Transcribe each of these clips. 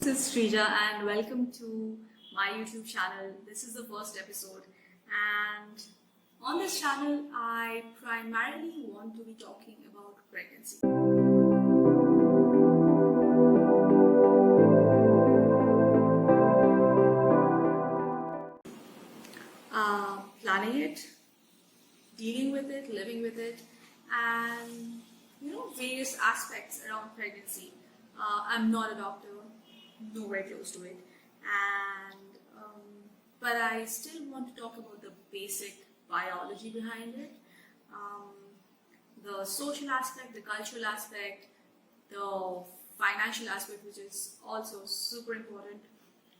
is Srija and welcome to my YouTube channel. This is the first episode, and on this channel I primarily want to be talking about pregnancy. Planning it, dealing with it, living with it, and various aspects around pregnancy. I'm not a doctor, nowhere close to it, and but I still want to talk about the basic biology behind it, the social aspect, the cultural aspect, the financial aspect, which is also super important.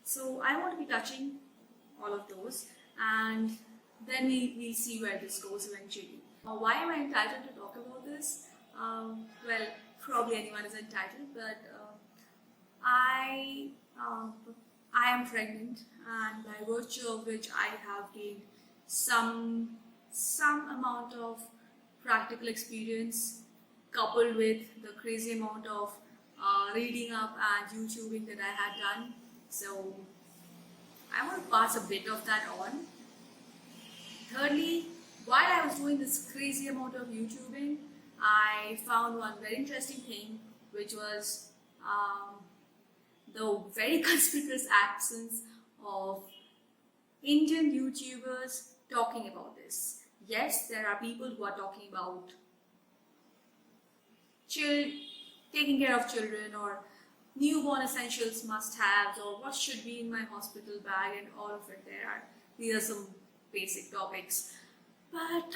So I want to be touching all of those, and then we see where this goes eventually. Why am I entitled to talk about this? Well, probably anyone is entitled, but I am pregnant, and by virtue of which I have gained some amount of practical experience, coupled with the crazy amount of reading up and YouTubing that I had done. So I want to pass a bit of that on. Thirdly, while I was doing this crazy amount of YouTubing, I found one very interesting thing, which was the very conspicuous absence of Indian YouTubers talking about this. Yes, there are people who are talking about taking care of children, or newborn essentials must-haves, or what should be in my hospital bag, and all of it. These are some basic topics. But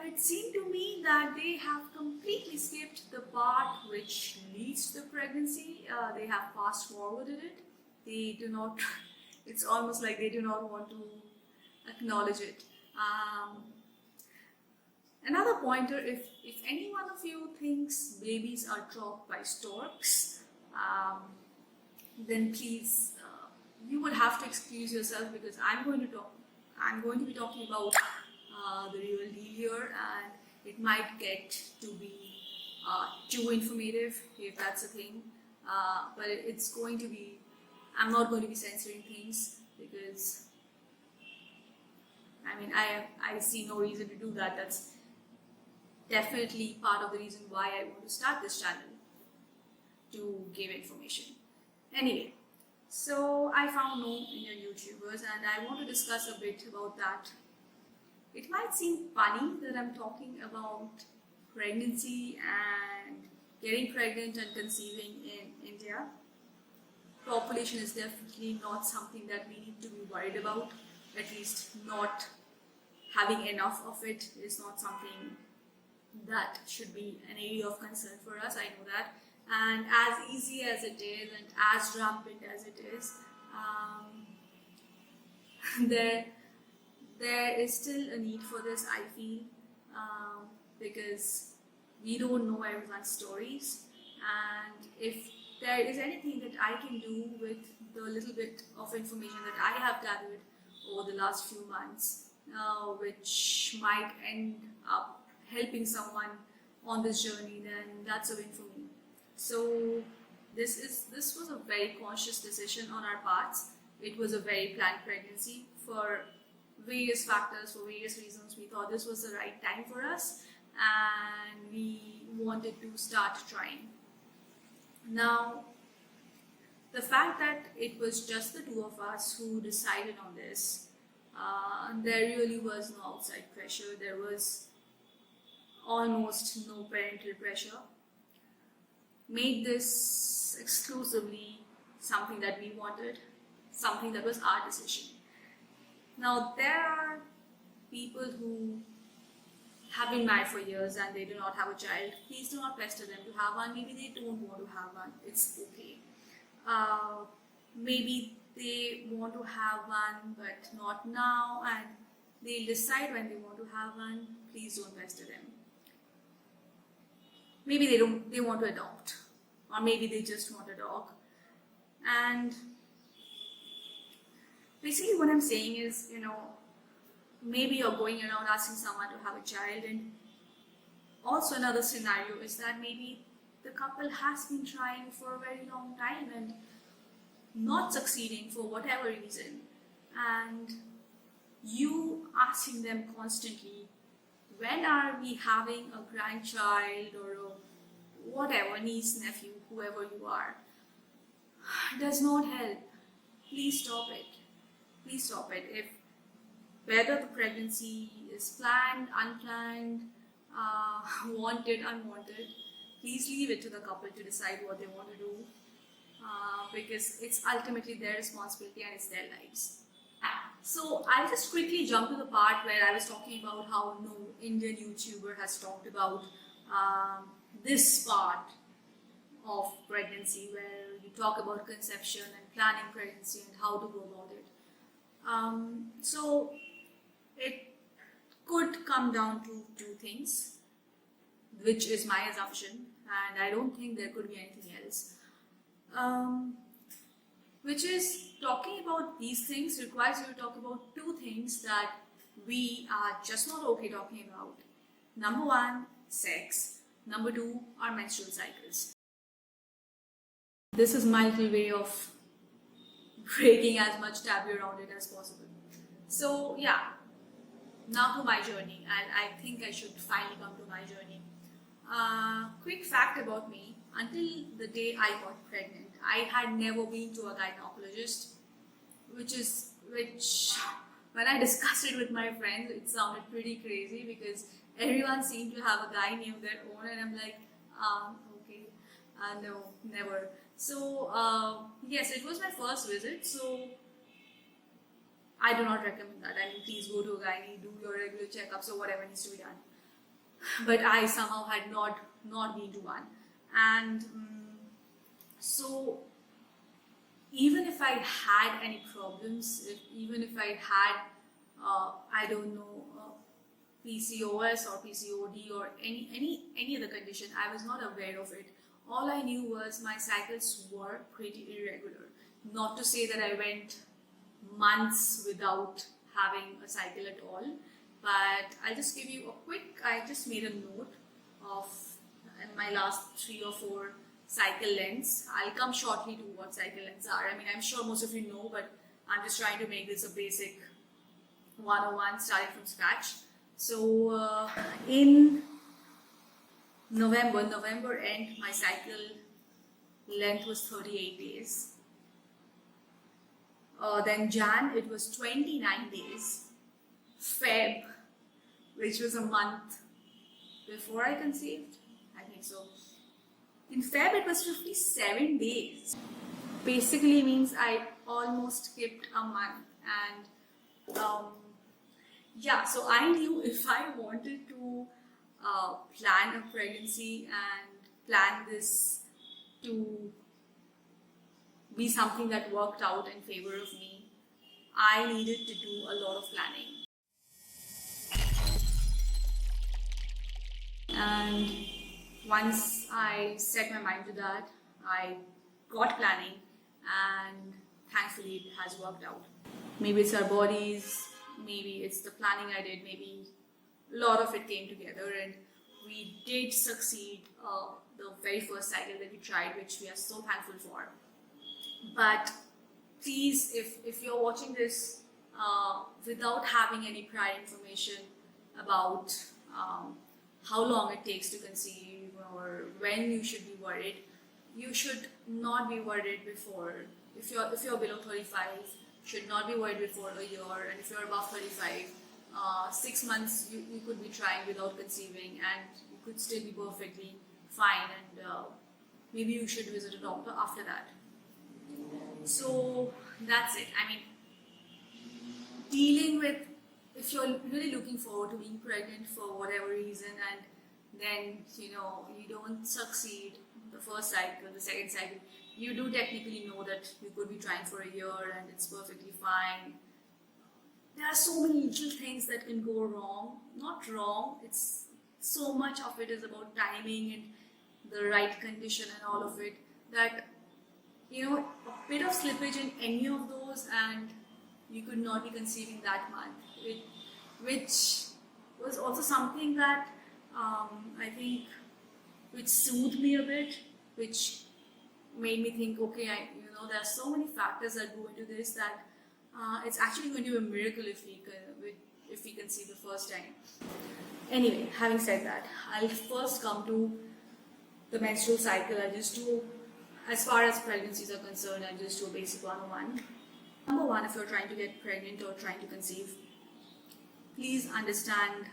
it seemed to me that they have completely skipped the part which leads to the pregnancy. They have fast forwarded it. They do not, it's almost like they do not want to acknowledge it. Another pointer, if any one of you thinks babies are dropped by storks, then please, you would have to excuse yourself, because I'm going to be talking about the real deal here, and it might get to be too informative, if that's a thing, but it's going to be, I'm not going to be censoring things, because I see no reason to do that. That's definitely part of the reason why I want to start this channel, to give information. Anyway, so I found no Indian YouTubers, and I want to discuss a bit about that. It might seem funny that I'm talking about pregnancy and getting pregnant and conceiving in India. Population is definitely not something that we need to be worried about. At least not having enough of it is not something that should be an area of concern for us. I know that. And as easy as it is, and as rampant as it is, there is still a need for this, I feel, because we don't know everyone's stories, and if there is anything that I can do with the little bit of information that I have gathered over the last few months, which might end up helping someone on this journey, then that's a win for me. So this was a very conscious decision on our parts. It was a very planned pregnancy for various factors, for various reasons. We thought this was the right time for us, and we wanted to start trying. Now, the fact that it was just the two of us who decided on this, there really was no outside pressure. There was almost no parental pressure. Made this exclusively something that we wanted, something that was our decision. Now, there are people who have been married for years and they do not have a child. Please do not pester them to have one. Maybe they don't want to have one. It's okay. Maybe they want to have one, but not now, and they'll decide when they want to have one. Please don't pester them. Maybe they want to adopt, or maybe they just want a dog. And basically what I'm saying is, maybe you're going around asking someone to have a child, and also another scenario is that maybe the couple has been trying for a very long time, and not succeeding for whatever reason, and you asking them constantly, when are we having a grandchild or a whatever, niece, nephew, whoever you are, does not help. Please stop it. Please stop it. If whether the pregnancy is planned, unplanned, wanted, unwanted, please leave it to the couple to decide what they want to do, because it's ultimately their responsibility and it's their lives. So I'll just quickly jump to the part where I was talking about how no Indian YouTuber has talked about this part of pregnancy, where you talk about conception and planning pregnancy and how to go about it. So it could come down to two things, which is my assumption, and I don't think there could be anything else. Which is, talking about these things requires you to talk about two things that we are just not okay talking about. Number one, sex. Number two, our menstrual cycles. This is my little way of breaking as much taboo around it as possible. So yeah, now to my journey, and I think I should finally come to my journey. Quick fact about me: until the day I got pregnant, I had never been to a gynecologist, which when I discussed it with my friends, it sounded pretty crazy because everyone seemed to have a guy named their own, and I'm like, okay, no, never. So yes, it was my first visit, so I do not recommend that. I mean, please go to a gynae, do your regular checkups or whatever needs to be done. But I somehow had not been to one, and so even if I had any problems, even if I had I don't know, PCOS or PCOD or any other condition, I was not aware of it. All I knew was my cycles were pretty irregular. Not to say that I went months without having a cycle at all, but I'll just give you a quick, I just made a note of my last 3 or 4 cycle lengths. I'll come shortly to what cycle lengths are. I mean, I'm sure most of you know, but I'm just trying to make this a basic 101 starting from scratch. So in November end, my cycle length was 38 days. Then Jan, it was 29 days. Feb, which was a month before I conceived, I think so. In Feb, it was 57 days. Basically means I almost skipped a month. And yeah, so I knew if I wanted to plan a pregnancy and plan this to be something that worked out in favor of me, I needed to do a lot of planning. And once I set my mind to that, I got planning, and thankfully it has worked out. Maybe it's our bodies, maybe it's the planning I did, maybe a lot of it came together, and we did succeed the very first cycle that we tried, which we are so thankful for. But please, if you're watching this without having any prior information about how long it takes to conceive or when you should be worried, you should not be worried before. If you're below 35, should not be worried before a year, and if you're above 35, 6 months you could be trying without conceiving and you could still be perfectly fine, and maybe you should visit a doctor after that. So that's it. I mean, dealing with, if you're really looking forward to being pregnant for whatever reason, and then you don't succeed the first cycle, the second cycle, you do technically know that you could be trying for a year and it's perfectly fine. There are so many little things that can go wrong. Not wrong, it's so much of it is about timing and the right condition and all of it, that a bit of slippage in any of those and you could not be conceiving that month, which was also something that I think which soothed me a bit, which made me think, okay, there are so many factors that go into this that it's actually going to be a miracle if we conceive the first time. Anyway, having said that, I'll first come to the menstrual cycle. I'll just do, as far as pregnancies are concerned, I'll just do a basic 101. Number one, if you're trying to get pregnant or trying to conceive, please understand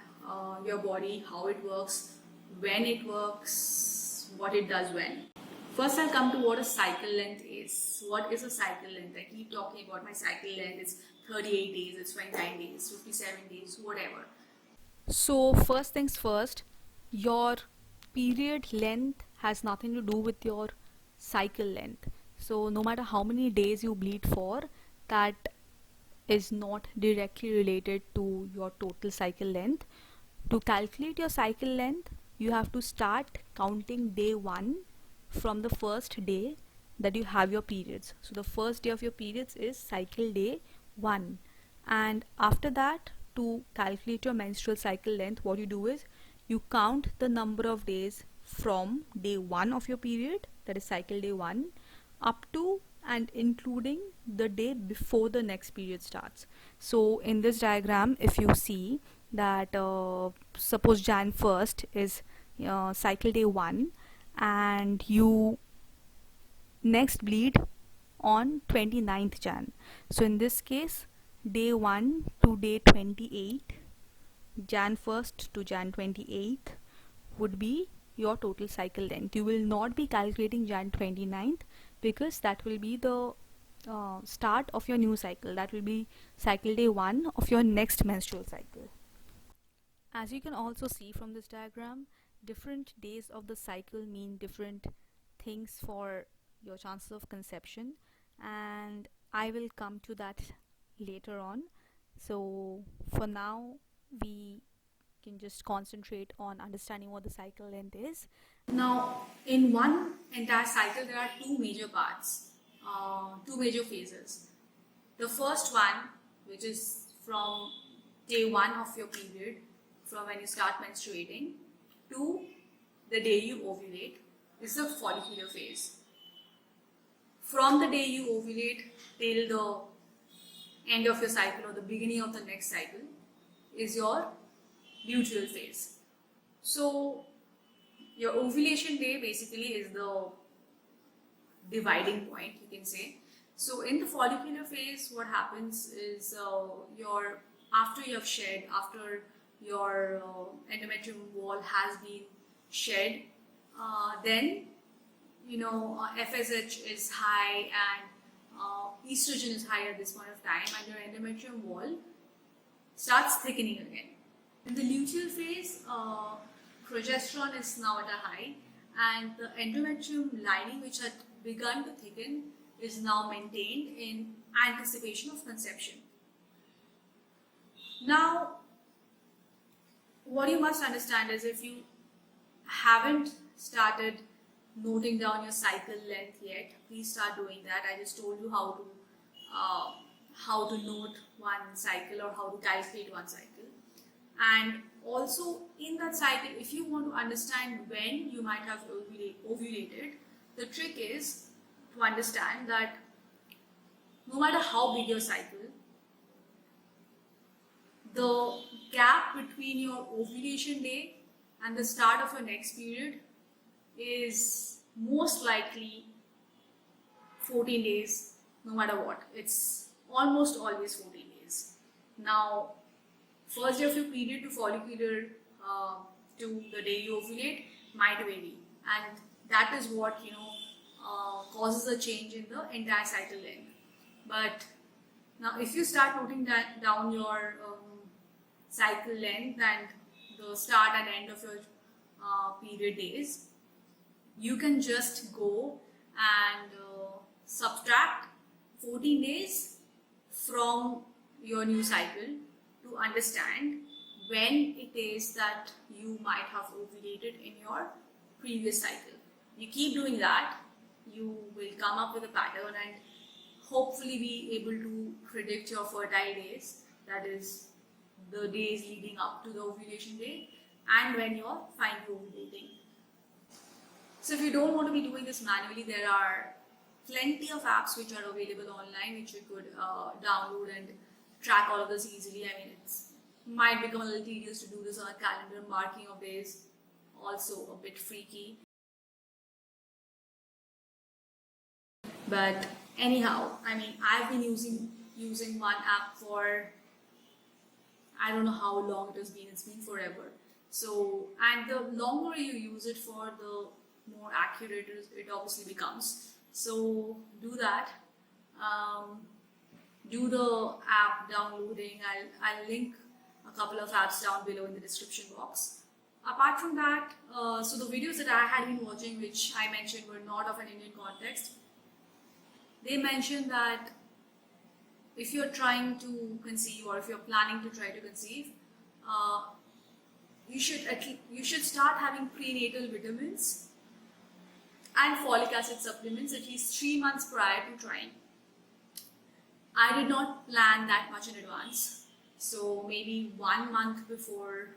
your body, how it works, when it works, what it does when. First, I'll come to what a cycle length is. What is a cycle length? I keep talking about my cycle length. It's 38 days, it's 29 days, 57 days, whatever. So, first things first, your period length has nothing to do with your cycle length. So, no matter how many days you bleed for, that is not directly related to your total cycle length. To calculate your cycle length, you have to start counting day 1 from the first day that you have your periods. So, the first day of your periods is cycle day 1, and after that, to calculate your menstrual cycle length, what you do is you count the number of days from day 1 of your period, that is cycle day 1, up to and including the day before the next period starts. So in this diagram, if you see that suppose Jan 1st is cycle day 1 and you next bleed on 29th Jan. So in this case, day 1 to day 28, Jan 1st to Jan 28th would be your total cycle length. You will not be calculating Jan 29th because that will be the start of your new cycle. That will be cycle day 1 of your next menstrual cycle. As you can also see from this diagram, different days of the cycle mean different things for your chances of conception, and I will come to that later on. So for now, we can just concentrate on understanding what the cycle length is. Now, in one entire cycle, there are two major parts, two major phases. The first one, which is from day 1 of your period, from when you start menstruating to the day you ovulate, is the follicular phase. From the day you ovulate till the end of your cycle or the beginning of the next cycle is your luteal phase. So your ovulation day basically is the dividing point, you can say. So in the follicular phase, what happens is after you have shed, after your endometrium wall has been shed, then FSH is high and estrogen is high at this point of time, and your endometrium wall starts thickening again. In the luteal phase, progesterone is now at a high, and the endometrium lining, which had begun to thicken, is now maintained in anticipation of conception. Now, what you must understand is, if you haven't started noting down your cycle length yet, please start doing that. I just told you how to note one cycle or how to calculate one cycle. And also in that cycle, if you want to understand when you might have ovulated, the trick is to understand that no matter how big your cycle, the gap between your ovulation day and the start of your next period is most likely 14 days, no matter what. It's almost always 14 days. Now, first day of your period to follicular to the day you ovulate might vary, and that is what causes a change in the entire cycle length. But now, if you start noting down your cycle length and the start and end of your period days, you can just go and subtract 14 days from your new cycle to understand when it is that you might have ovulated in your previous cycle. You keep doing that, you will come up with a pattern and hopefully be able to predict your fertile days, that is the days leading up to the ovulation day, and when you're finally ovulating. So if you don't want to be doing this manually, there are plenty of apps which are available online which you could download and track all of this easily. I mean, it's might become a little tedious to do this on a calendar, marking of days, also a bit freaky. But anyhow, I mean, I've been using one app for I don't know how long it has been. It's been forever. So, and the longer you use it for, the more accurate it obviously becomes. So, do that. Um, do the app downloading. I'll link a couple of apps down below in the description box. Apart from that, so the videos that I had been watching, which I mentioned were not of an Indian context, they mentioned that if you're trying to conceive or if you're planning to try to conceive, you should start having prenatal vitamins and folic acid supplements at least 3 months prior to trying. I did not plan that much in advance, so maybe 1 month before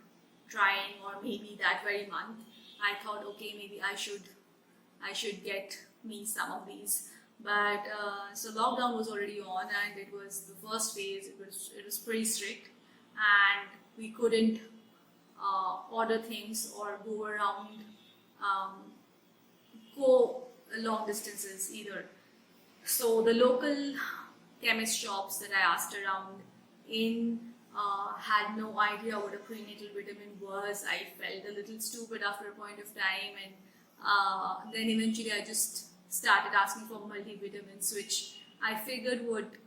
trying, or maybe that very month, I thought, okay, maybe I should get me some of these. But so lockdown was already on, and it was the first phase. It was pretty strict, and we couldn't order things or go long distances either. So the local chemist shops that I asked around in had no idea what a prenatal vitamin was. I felt a little stupid after a point of time, and then eventually I just started asking for multivitamins, which I figured would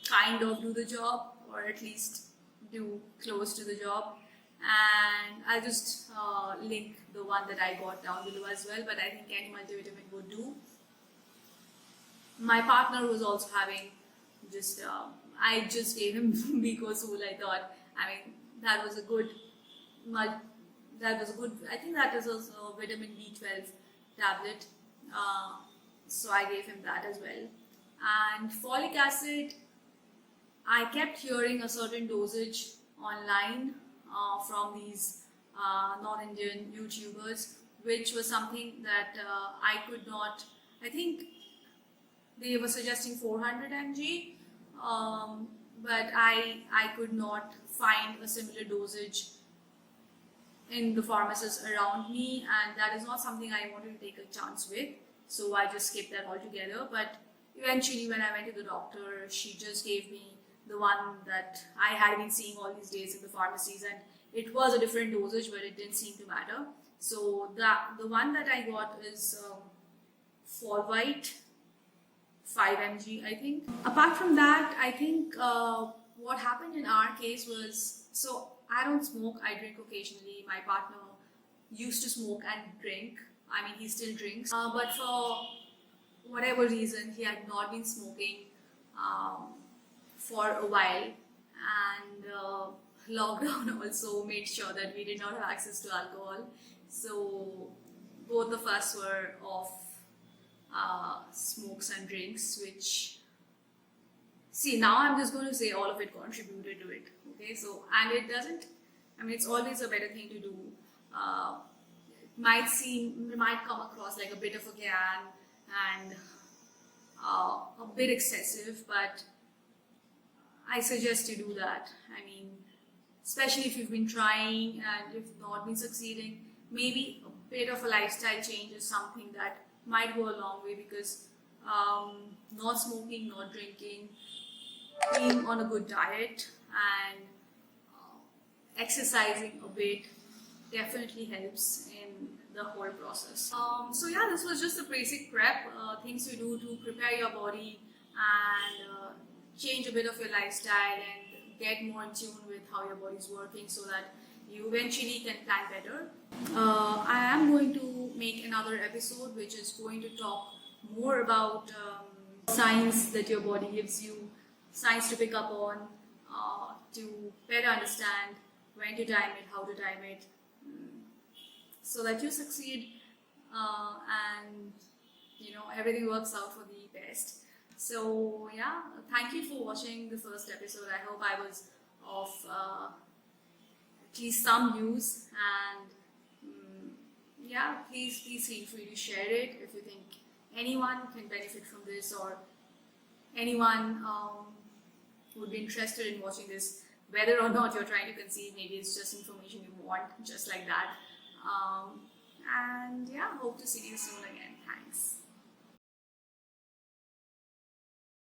kind of do the job, or at least do close to the job. And I'll just link the one that I got down below as well, but I think any multivitamin would do. My partner was also having I just gave him Bicosul. I thought, I mean, that was a good, I think that is also a vitamin B12 tablet. So I gave him that as well. And folic acid, I kept hearing a certain dosage online from these non-Indian YouTubers, which was something that I could not, I think they were suggesting 400 mg, but I could not find a similar dosage in the pharmacists around me, and that is not something I wanted to take a chance with, so I just skipped that altogether. But eventually when I went to the doctor, she just gave me the one that I had been seeing all these days in the pharmacies, and it was a different dosage, but it didn't seem to matter. So the one that I got is Folvite 5 mg, I think. Apart from that, I think what happened in our case was, so I don't smoke, I drink occasionally. My partner used to smoke and drink. I mean, he still drinks. But for whatever reason, he had not been smoking for a while. And lockdown also made sure that we did not have access to alcohol. So both of us were off smokes and drinks, which, see, now I'm just going to say all of it contributed to it. Okay, so, and it doesn't, I mean, it's always a better thing to do. It might come across like a bit of a can and a bit excessive, but I suggest you do that. I mean, especially if you've been trying and if not been succeeding, maybe a bit of a lifestyle change is something that might go a long way, because not smoking, not drinking, being on a good diet, and exercising a bit definitely helps in the whole process. So yeah, this was just a basic prep, things to do to prepare your body and change a bit of your lifestyle and get more in tune with how your body is working, so that you eventually can plan better. I am going to make another episode which is going to talk more about signs that your body gives you, signs to pick up on, to better understand when to time it, how to time it, so that you succeed and everything works out for the best. So yeah, thank you for watching the first episode. I hope I was of at least some use, and yeah, please feel free to share it if you think anyone can benefit from this, or anyone would be interested in watching this, whether or not you're trying to conceive. Maybe it's just information you want, just like that. And yeah, hope to see you soon again. Thanks.